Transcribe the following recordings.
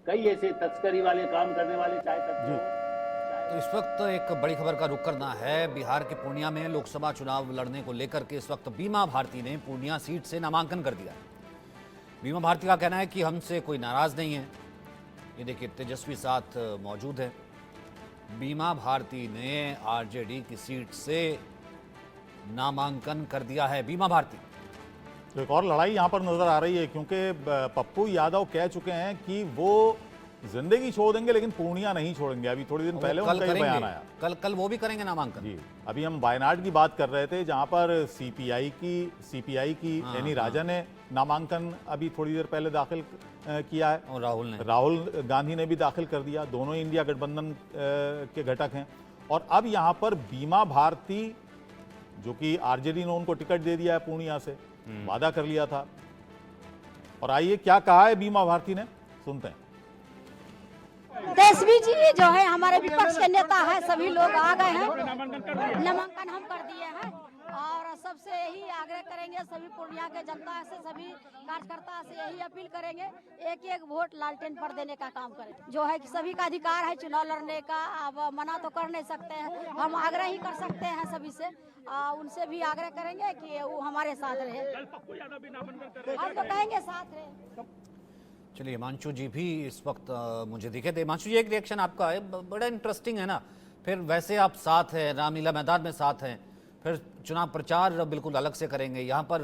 कई ऐसे तस्करी वाले काम करने वाले चाहे तस्कर जी। तो इस वक्त एक बड़ी खबर का रुख करना है। बिहार के पूर्णिया में लोकसभा चुनाव लड़ने को लेकर के इस वक्त बीमा भारती ने पूर्णिया सीट से नामांकन कर दिया है। बीमा भारती का कहना है कि हमसे कोई नाराज नहीं है। ये देखिए, तेजस्वी साथ मौजूद है। बीमा भारती ने आरजेडी की सीट से नामांकन कर दिया है। बीमा भारती तो एक और लड़ाई यहाँ पर नजर आ रही है, क्योंकि पप्पू यादव कह चुके हैं कि वो जिंदगी छोड़ देंगे लेकिन पूर्णिया नहीं छोड़ेंगे। अभी थोड़ी दिन पहले उनका ये बयान आया। कल वो भी करेंगे नामांकन। जी, अभी हम वायनाड की बात कर रहे थे, जहां पर सीपीआई की एनी राजा ने नामांकन अभी थोड़ी देर पहले दाखिल किया है, और राहुल गांधी ने भी दाखिल कर दिया। दोनों इंडिया गठबंधन के घटक हैं। और अब यहाँ पर बीमा भारती, जो कि आरजेडी ने उनको टिकट दे दिया है पूर्णिया से, वादा कर लिया था। और आइए क्या कहा है बीमा भारती ने, सुनते हैं। तेजस्वी जी जो है हमारे विपक्ष के नेता है, सभी लोग आ गए हैं, नामांकन हम कर दिए हैं। और सबसे यही आग्रह करेंगे, सभी पूर्णिया के जनता से, सभी कार्यकर्ता से यही अपील करेंगे, एक एक वोट लालटेन पर देने का काम करें। जो है कि सभी का अधिकार है चुनाव लड़ने का, अब मना तो कर नहीं सकते हैं, हम आग्रह ही कर सकते हैं सभी से। उनसे भी आग्रह करेंगे कि वो हमारे साथ रहे, हम तो कहेंगे साथ रहे। चलिए, हिमांशु जी भी इस वक्त मुझे दिखे थे। हिमांशु जी, एक रिएक्शन आपका है, बड़ा इंटरेस्टिंग है ना। फिर वैसे आप साथ हैं, रामलीला मैदान में साथ हैं, फिर चुनाव प्रचार बिल्कुल अलग से करेंगे। यहाँ पर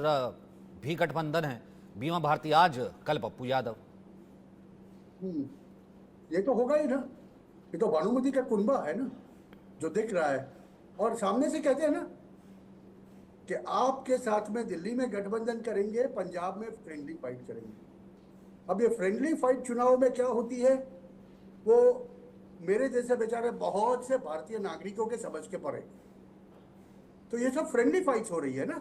भी गठबंधन है, बीमा भारती आज, कल पप्पू यादव। ये तो होगा ही ना, ये तो भानुमति का कुनबा है ना जो दिख रहा है। और सामने से कहते हैं ना कि आपके साथ में दिल्ली में गठबंधन करेंगे, पंजाब में फ्रेंडली फाइट करेंगे। अब ये फ्रेंडली फाइट चुनाव में क्या होती है, वो मेरे जैसे बेचारे बहुत से भारतीय नागरिकों के समझ के परे। तो ये सब फ्रेंडली फाइट्स हो रही है ना।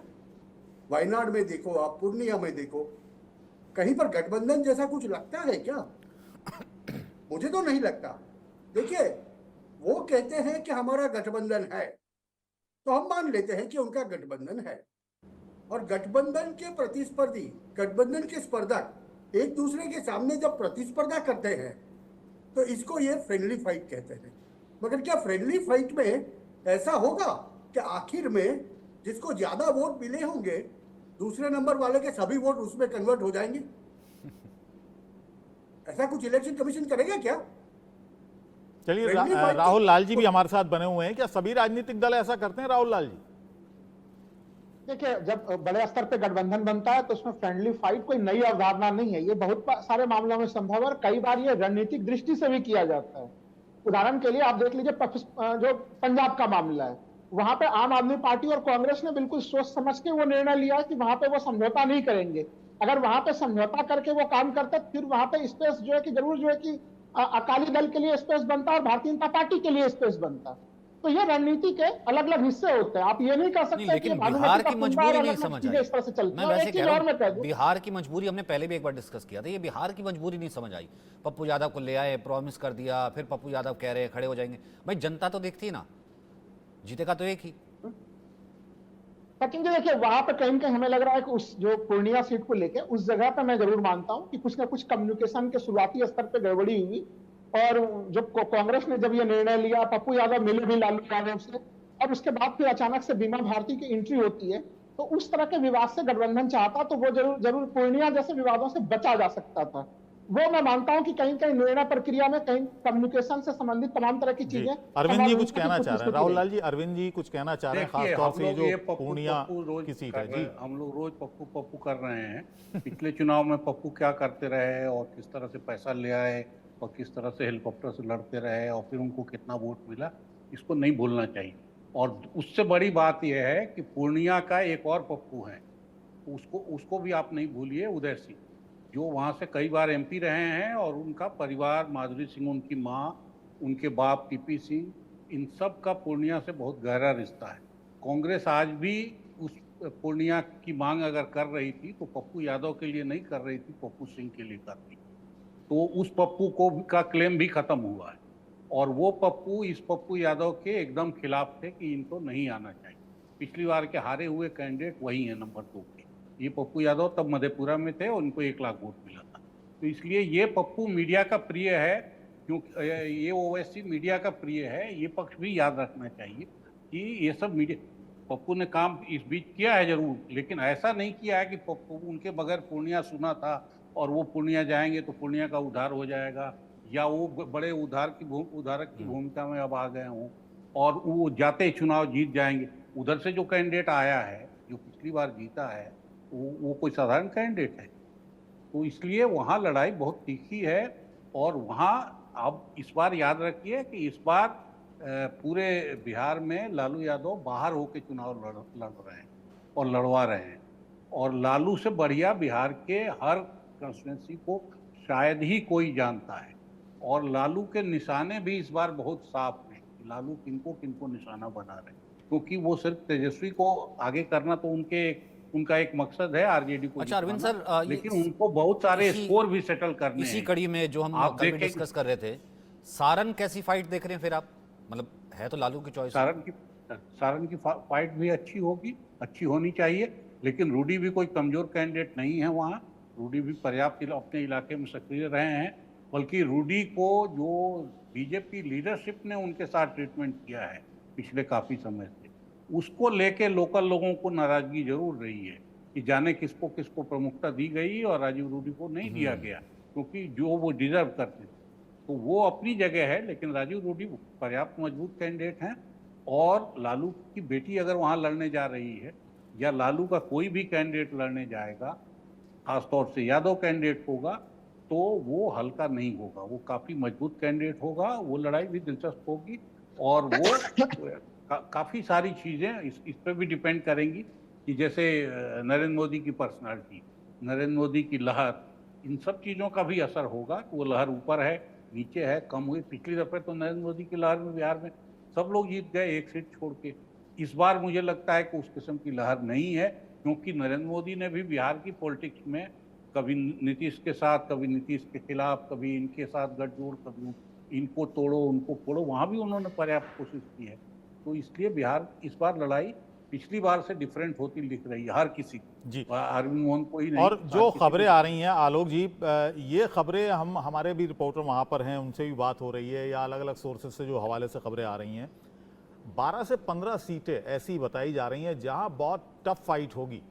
वायनाड में देखो आप, पूर्णिया में देखो, कहीं पर गठबंधन जैसा कुछ लगता है क्या? मुझे तो नहीं लगता। देखिए, वो कहते हैं कि हमारा गठबंधन है, तो हम मान लेते हैं कि उनका गठबंधन है। और गठबंधन के प्रतिस्पर्धी, गठबंधन के स्पर्धक एक दूसरे के सामने जब प्रतिस्पर्धा करते हैं तो इसको ये फ्रेंडली फाइट कहते हैं। मगर क्या फ्रेंडली फाइट में ऐसा होगा कि आखिर में जिसको ज्यादा वोट मिले होंगे, दूसरे नंबर वाले के सभी वोट उसमें कन्वर्ट हो जाएंगे? ऐसा कुछ इलेक्शन कमीशन करेगा क्या? चलिए, राहुल लाल जी भी हमारे साथ बने हुए हैं। क्या सभी राजनीतिक दल ऐसा करते हैं, राहुल लाल जी? देखिए, जब बड़े स्तर पे गठबंधन बनता है तो उसमें फ्रेंडली फाइट कोई नई अवधारणा नहीं है। ये बहुत सारे मामलों में संभव है और कई बार ये रणनीतिक दृष्टि से भी किया जाता है। उदाहरण के लिए आप देख लीजिए, जो पंजाब का मामला है, वहां पे आम आदमी पार्टी और कांग्रेस ने बिल्कुल सोच समझ के वो निर्णय लिया कि वहां पे वो समझौता नहीं करेंगे। अगर वहां पे समझौता करके वो काम करते, फिर वहां पे स्पेस जो है कि जरूर जो है कि अकाली दल के लिए स्पेस बनता और भारतीय जनता पार्टी के लिए स्पेस बनता। तो ये रणनीति के अलग अलग हिस्से होते हैं। आप ये नहीं कह सकते कि लेकिन बिहार की मजबूरी नहीं समझ आई। इस तरह से चलती मैं है। वैसे एक कह चीज रहा और मैं कह हूं, दूं, बिहार की मजबूरी हमने पहले भी एक बार डिस्कस किया था। ये बिहार की मजबूरी नहीं समझ आई। पप्पू यादव को ले आए, प्रॉमिस कर दिया, फिर पप्पू यादव कह रहे खड़े हो जाएंगे। भाई, जनता तो देखती है ना, जीतेगा तो एक ही। लेकिन देखिए, वहां पे कहीं कहीं हमें लग रहा है कि उस जो पूर्णिया सीट को लेके उस जगह पे मैं जरूर मानता हूं कि कुछ ना कुछ कम्युनिकेशन के शुरुआती स्तर पे गड़बड़ी हुई। और जब कांग्रेस ने जब ये निर्णय लिया, पप्पू यादव मिले भी लालू यादव से, और उसके बाद फिर अचानक से बीमा भारती की एंट्री होती है, तो उस तरह के विवाद से गठबंधन चाहता तो वो जरूर पूर्णिया जैसे विवादों से बचा जा सकता था। वो मैं मानता हूं कि कहीं कहीं निर्णय प्रक्रिया में कहीं कम्युनिकेशन से संबंधित तमाम तरह की चीजें। अरविंद जी कुछ कहना चाह रहे हैं, राहुल लाल जी, अरविंद जी कुछ कहना चाह रहे हैं, खासतौर से जो पूर्णिया की सीट है। जी, हम लोग रोज पप्पू पप्पू कर रहे हैं। पिछले चुनाव में पप्पू क्या करते रहे और किस तरह से पैसा ले आए और किस तरह से हेलीकॉप्टर से लड़ते रहे और फिर उनको कितना वोट मिला, इसको नहीं भूलना चाहिए। और उससे बड़ी बात यह है कि पूर्णिया का एक और पप्पू है, उसको भी आप नहीं भूलिए, उदय सिंह, जो वहाँ से कई बार एमपी रहे हैं। और उनका परिवार, माधुरी सिंह उनकी माँ, उनके बाप टीपी सिंह, इन सब का पूर्णिया से बहुत गहरा रिश्ता है। कांग्रेस आज भी उस पूर्णिया की मांग अगर कर रही थी तो पप्पू यादव के लिए नहीं कर रही थी, पप्पू सिंह के लिए कर रही थी। तो उस पप्पू को का क्लेम भी खत्म हुआ है। और वो पप्पू इस पप्पू यादव के एकदम खिलाफ थे कि इनको नहीं आना चाहिए। पिछली बार के हारे हुए कैंडिडेट वही हैं नंबर 2 के। ये पप्पू यादव तब मधेपुरा में थे और उनको 1 लाख वोट मिला था। तो इसलिए ये पप्पू मीडिया का प्रिय है, क्योंकि ये ओवैसी मीडिया का प्रिय है। ये पक्ष भी याद रखना चाहिए कि ये सब मीडिया, पप्पू ने काम इस बीच किया है जरूर, लेकिन ऐसा नहीं किया है कि पप्पू उनके बगैर पूर्णिया सुना था और वो पूर्णिया जाएंगे तो पूर्णिया का उद्धार हो जाएगा, या वो बड़े उद्धारक की भूमिका में अब आ गए हों और वो जाते चुनाव जीत जाएंगे। उधर से जो कैंडिडेट आया है, जो पिछली बार जीता है, वो कोई साधारण कैंडिडेट है। तो इसलिए वहाँ लड़ाई बहुत तीखी है। और वहाँ अब इस बार याद रखिए कि इस बार पूरे बिहार में लालू यादव बाहर होकर चुनाव लड़ रहे हैं और लड़वा रहे हैं। और लालू से बढ़िया बिहार के हर कंस्टिट्यूंसी को शायद ही कोई जानता है। और लालू के निशाने भी इस बार बहुत साफ हैं। लालू किनको किनको निशाना बना रहे हैं, क्योंकि वो सिर्फ तेजस्वी को आगे करना तो उनका एक मकसद है, आरजेडी को। अच्छा अरविंद सर, लेकिन उनको बहुत सारे स्कोर भी सेटल करने हैं। इसी कड़ी में जो हम कल में डिस्कस कर रहे थे, सारन कैसी फाइट देख रहे हैं फिर आप? मतलब है तो लालू की चॉइस। सारन की फाइट भी अच्छी होगी, अच्छी होनी चाहिए। लेकिन रूडी भी कोई कमजोर कैंडिडेट नहीं है वहाँ। रूडी भी पर्याप्त अपने इलाके में सक्रिय रहे हैं। बल्कि रूडी को जो बीजेपी लीडरशिप ने उनके साथ ट्रीटमेंट किया है पिछले काफ़ी समय से, उसको लेके लोकल लोगों को नाराजगी जरूर रही है कि जाने किसको किसको प्रमुखता दी गई और राजीव रूडी को नहीं दिया गया, क्योंकि जो वो डिजर्व करते थे। तो वो अपनी जगह है, लेकिन राजीव रूडी पर्याप्त मजबूत कैंडिडेट हैं। और लालू की बेटी अगर वहाँ लड़ने जा रही है, या लालू का कोई भी कैंडिडेट लड़ने जाएगा, खासतौर से यादव कैंडिडेट होगा, तो वो हल्का नहीं होगा, वो काफ़ी मजबूत कैंडिडेट होगा। वो लड़ाई भी दिलचस्प होगी। और वो काफ़ी सारी चीज़ें इस पर भी डिपेंड करेंगी कि जैसे नरेंद्र मोदी की पर्सनालिटी, नरेंद्र मोदी की लहर, इन सब चीज़ों का भी असर होगा कि वो लहर ऊपर है, नीचे है, कम हुई। पिछली दफ़े तो नरेंद्र मोदी की लहर में बिहार में सब लोग जीत गए एक सीट छोड़ के। इस बार मुझे लगता है कि उस किस्म की लहर नहीं है, क्योंकि नरेंद्र मोदी ने भी बिहार की पॉलिटिक्स में कभी नीतीश के साथ, कभी नीतीश के खिलाफ, कभी इनके साथ गठजोड़, कभी इनको तोड़ो उनको फोड़ो, वहाँ भी उन्होंने पर्याप्त कोशिश की है। तो इसलिए बिहार इस बार लड़ाई पिछली बार से डिफरेंट होती दिख रही है हर किसी जी। अरविंद मोहन को ही नहीं। और जो खबरें आ रही हैं आलोक जी, ये खबरें हमारे भी रिपोर्टर वहाँ पर हैं, उनसे भी बात हो रही है, या अलग अलग सोर्सेज से जो हवाले से खबरें आ रही हैं, 12 से 15 सीटें ऐसी बताई जा रही हैं जहाँ बहुत टफ फाइट होगी,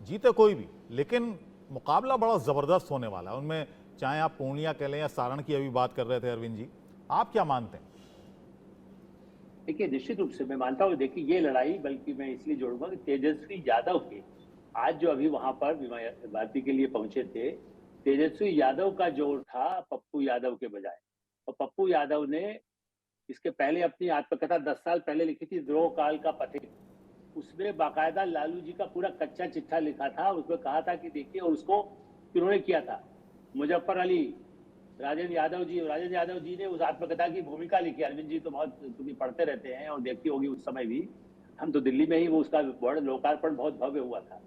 जीते कोई भी, लेकिन मुकाबला बड़ा ज़बरदस्त होने वाला है उनमें। चाहे आप पूर्णिया कह लें या सारण की अभी बात कर रहे थे अरविंद जी, आप क्या मानते हैं? देखिए, निश्चित रूप से मैं मानता हूँ। देखिए, ये लड़ाई बल्कि मैं इसलिए जोड़ूंगा कि तेजस्वी यादव के आज जो अभी वहां पर बीमा भारती के लिए पहुंचे थे, तेजस्वी यादव का जोर था पप्पू यादव के बजाय। और पप्पू यादव ने इसके पहले अपनी आत्मकथा 10 साल पहले लिखी थी, द्रोह काल का पथिक। उसमें बाकायदा लालू जी का पूरा कच्चा चिट्ठा लिखा था। उसमें कहा था कि देखिए, और उसको उन्होंने किया था मुजफ्फर अली, राजेंद्र यादव जी ने उस आत्मकथा की भूमिका लिखी। अरविंद जी तो बहुत क्योंकि पढ़ते रहते हैं और देखती होगी उस समय भी, हम तो दिल्ली में ही वो उसका बड़ा लोकार्पण बहुत भव्य हुआ था।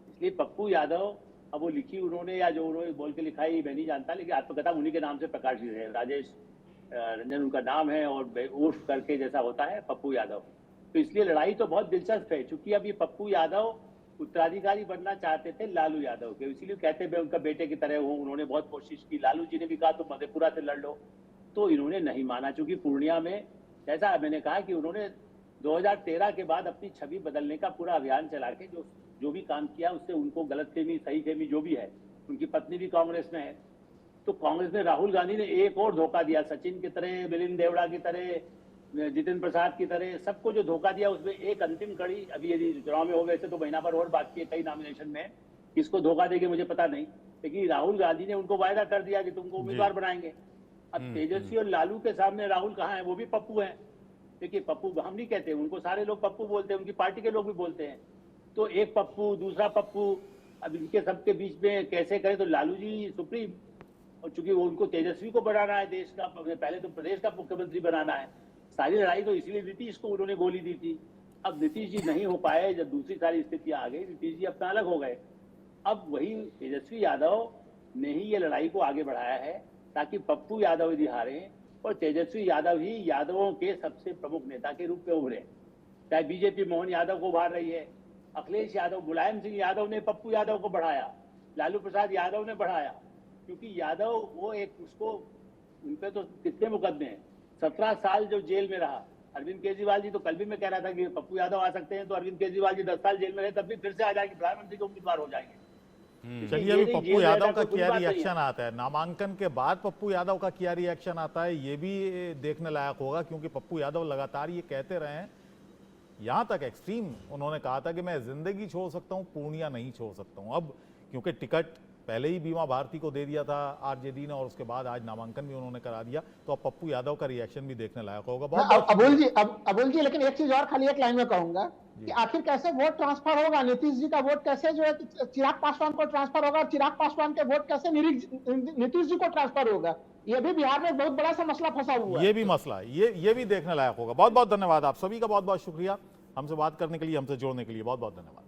इसलिए पप्पू यादव, अब वो लिखी उन्होंने या जो उन्होंने बोल के लिखाई मैं नहीं जानता, लेकिन आत्मकथा उन्हीं के नाम से प्रकाशित है। राजेश रंजन उनका नाम है और उर्फ करके जैसा होता है पप्पू यादव। तो इसलिए लड़ाई तो बहुत दिलचस्प है, चूंकि अब ये पप्पू यादव उत्तराधिकारी बनना चाहते थे लालू यादव के, इसीलिए कहते मैं उनका बेटे की तरह हूँ। उन्होंने बहुत कोशिश की, लालू जी ने भी कहा तुम मधेपुरा से लड़ लो, तो इन्होंने नहीं माना। चूंकि पूर्णिया में जैसा मैंने कहा कि उन्होंने 2013 के बाद अपनी छवि बदलने का पूरा अभियान चला के जो भी काम किया उससे उनको गलतफहमी सहीफहमी जो भी है, उनकी पत्नी भी कांग्रेस में है, तो कांग्रेस में राहुल गांधी ने एक और धोखा दिया, सचिन की तरह, मिलिंद देवड़ा की तरह, जितेंद्र प्रसाद की तरह, सबको जो धोखा दिया उसमें एक अंतिम कड़ी अभी यदि चुनाव में हो वैसे तो महीना भर और बाकी है कई नॉमिनेशन में, किसको धोखा देंगे मुझे पता नहीं, लेकिन राहुल गांधी ने उनको वायदा कर दिया कि तुमको उम्मीदवार बनाएंगे। अब तेजस्वी और लालू के सामने राहुल कहाँ है? वो भी पप्पू है। देखिए, पप्पू हम नहीं कहते, उनको सारे लोग पप्पू बोलते हैं, उनकी पार्टी के लोग भी बोलते हैं। तो एक पप्पू दूसरा पप्पू, अब इनके सबके बीच में कैसे करें? तो लालू जी सुप्रीम, और चूंकि वो उनको तेजस्वी को बनाना है देश का, पहले तो प्रदेश का मुख्यमंत्री बनाना है। सारी लड़ाई तो इसलिए नीतीश को उन्होंने गोली दी थी। अब नीतीश जी नहीं हो पाए, जब दूसरी सारी स्थितियां आ गई, नीतीश जी अपना अलग हो गए। अब वही तेजस्वी यादव ने ही ये लड़ाई को आगे बढ़ाया है ताकि पप्पू यादव यदि हारे और तेजस्वी यादव ही यादवों के सबसे प्रमुख नेता के रूप में उभरे। चाहे बीजेपी मोहन यादव को उभार रही है, अखिलेश यादव, मुलायम सिंह यादव ने पप्पू यादव को बढ़ाया, लालू प्रसाद यादव ने बढ़ाया, क्योंकि यादव वो एक उसको, उन पे तो कितने मुकदमे हैं, 17 साल जो जेल में रहा। अरविंद केजरीवाल जी तो कल भी मैं कह रहा था कि पप्पू यादव आ सकते हैं, तो अरविंद केजरीवाल जी 10 साल जेल में रहे, तब भी फिर से आ जाएंगे, प्रधानमंत्री के उम्मीदवार हो जाएंगे। चलिए अभी पप्पू यादव का क्या रिएक्शन आता है, नामांकन के बाद पप्पू यादव का क्या रिएक्शन आता है, ये भी देखने लायक होगा, क्योंकि पप्पू यादव लगातार ये कहते रहे हैं, यहां तक एक्सट्रीम उन्होंने कहा था कि मैं जिंदगी छोड़ सकता हूं, पूर्णिया नहीं छोड़ सकता हूं। अब क्योंकि टिकट पहले ही बीमा भारती को दे दिया था आरजेडी ने, और उसके बाद आज नामांकन भी उन्होंने करा दिया, तो अब पप्पू यादव का रिएक्शन भी देखने लायक होगा। अबुल जी लेकिन एक चीज और खाली एक लाइन में कहूंगा कि आखिर कैसे वोट ट्रांसफर होगा, नीतीश जी का वोट कैसे जो है चिराग पासवान को ट्रांसफर होगा, चिराग पासवान के वोट कैसे नीतीश जी को ट्रांसफर होगा, ये भी बिहार में बहुत बड़ा सा मसला फंसा हुआ है। ये भी मसला है, ये भी देखने लायक होगा। बहुत बहुत धन्यवाद, आप सभी का बहुत बहुत शुक्रिया हमसे बात करने के लिए, हमसे जोड़ने के लिए बहुत बहुत धन्यवाद।